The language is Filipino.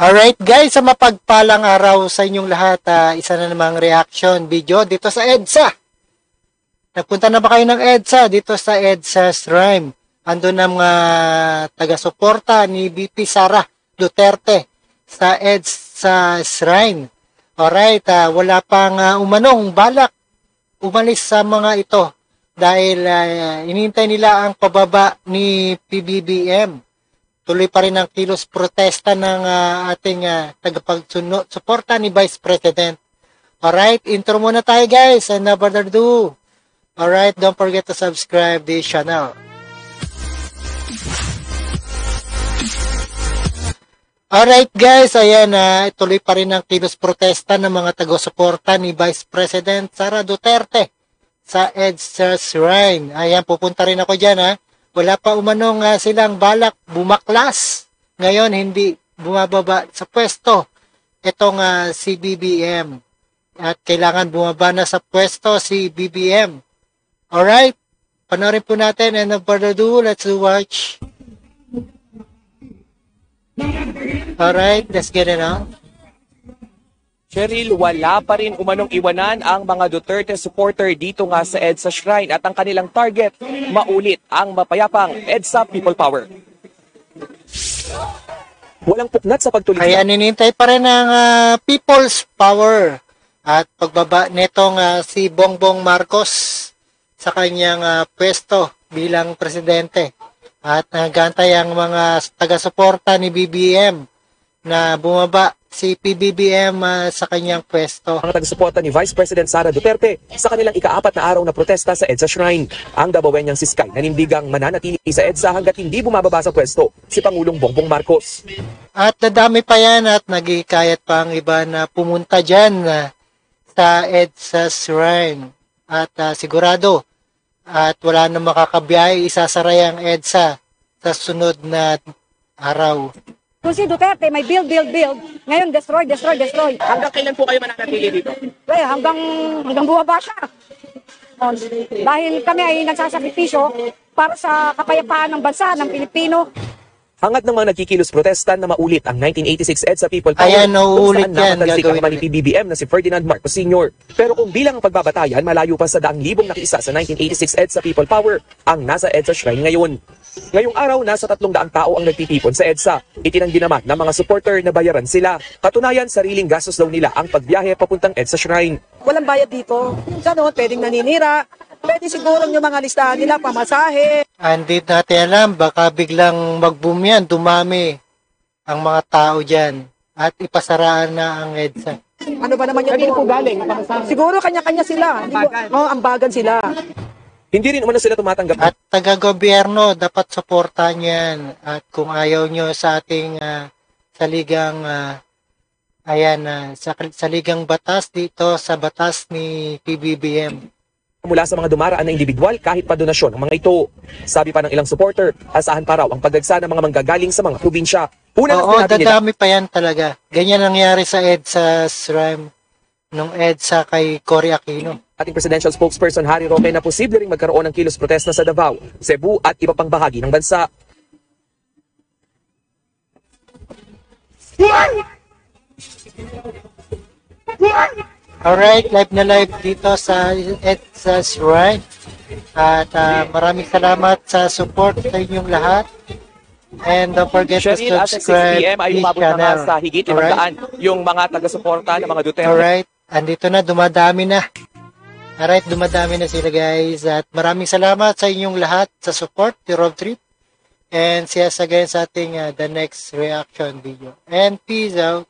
Alright guys, sa mapagpalang araw sa inyong lahat, isa na namang reaction video dito sa EDSA. Nagpunta na ba kayo ng EDSA? Dito sa EDSA Shrine. Ando na mga taga-suporta ni VP Sara Duterte sa EDSA Shrine. Alright, wala pang umanong balak umalis sa mga ito dahil inintay nila ang pababa ni PBBM. Tuloy pa rin ang kilos protesta ng ating tagapagsuporta ni Vice President. Alright, intro muna tayo guys, and no further ado. Alright, don't forget to subscribe this channel. Alright guys, ayan, tuloy pa rin ang kilos protesta ng mga taga-suporta ni Vice President Sara Duterte sa EDSA Shrine. Ayan, pupunta rin ako dyan Wala pa umanong silang balak bumaklas. Ngayon, hindi bumababa sa pwesto itong si BBM. At kailangan bumaba na sa pwesto si BBM. Alright? Panoorin po natin, and no further ado, let's watch. Alright, let's get it on. Cheryl, wala pa rin umanong iwanan ang mga Duterte supporter dito nga sa EDSA Shrine at ang kanilang target, maulit ang mapayapang EDSA People Power. Walang puknat sa pagtuloy. Kaya ninintay pa rin ang People's Power at pagbaba nitong si Bongbong Marcos sa kanyang pwesto bilang presidente. At nagantay ang mga taga-suporta ni BBM na bumaba si PBBM sa kanyang pwesto. Ang taga-suporta ni Vice President Sara Duterte sa kanilang ika-4 na araw na protesta sa EDSA Shrine. Ang Dabawenyang si Sky nanindigang mananatili sa EDSA hanggat hindi bumababa sa pwesto si Pangulong Bongbong Marcos. At dadami pa yan at nagikayat pa ang iba na pumunta dyan sa EDSA Shrine. At sigurado at wala na makakabiyay, isasara ang EDSA sa sunod na araw. Kung si Duterte may build, ngayon destroy. Hanggang kailan po kayo mananatili dito? Hanggang bumaba siya. Dahil kami ay nagsasakripisyo para sa kapayapaan ng bansa, ng Pilipino. Hangad ng mga nagkikilos protesta na maulit ang 1986 EDSA People Power. Ayan, nauulit yan. Gagawin ni PBBM na si Ferdinand Marcos Sr. Pero kung bilang ang pagbabatayan, malayo pa sa daang libong nakiisa sa 1986 EDSA People Power ang nasa EDSA Shrine ngayon. Ngayong araw, nasa 300 tao ang nagtitipon sa EDSA. Itinanggi naman ng mga supporter na bayaran sila. Katunayan, sariling gastos daw nila ang pagbiyahe papuntang EDSA Shrine. Walang bayad dito. Gano'n, pwedeng naninira. Pwede siguro yung mga listahan nila, pamasahe. Hindi natin alam, baka biglang mag-boom yan, dumami ang mga tao dyan at ipasaraan na ang EDSA. Ano ba naman yung po galing? Siguro kanya-kanya sila. Ambagan sila. Hindi rin umano sila tumatanggap. At taga-gobyerno, dapat suportahan yan. At kung ayaw nyo sa ating saligang saligang batas dito sa batas ni PBBM. Mula sa mga dumaraan na individual kahit pa donasyon ng mga ito. Sabi pa ng ilang supporter, asahan pa raw ang pagdagsa ng mga manggagaling sa mga probinsya. Oo, dadami pa yan talaga. Ganyan nangyari sa EDSA Shrine nung EDSA kay Cory Aquino. Ating presidential spokesperson Harry Roque na posible ring magkaroon ng kilos protesta sa Davao, Cebu at iba pang bahagi ng bansa. Alright, live na live dito sa EDSA Shrine. At maraming salamat sa support sa inyong lahat. And don't forget to Cheryl, subscribe at 6 PM ay this umabot na nga channel. sa higit 500 yung mga taga-suporta ng mga Duterte. Alright, andito na, dumadami na. Alright, dumadami na sila guys. At maraming salamat sa inyong lahat sa support, the Rob Trip. And see us again sa ating the next reaction video. And peace out.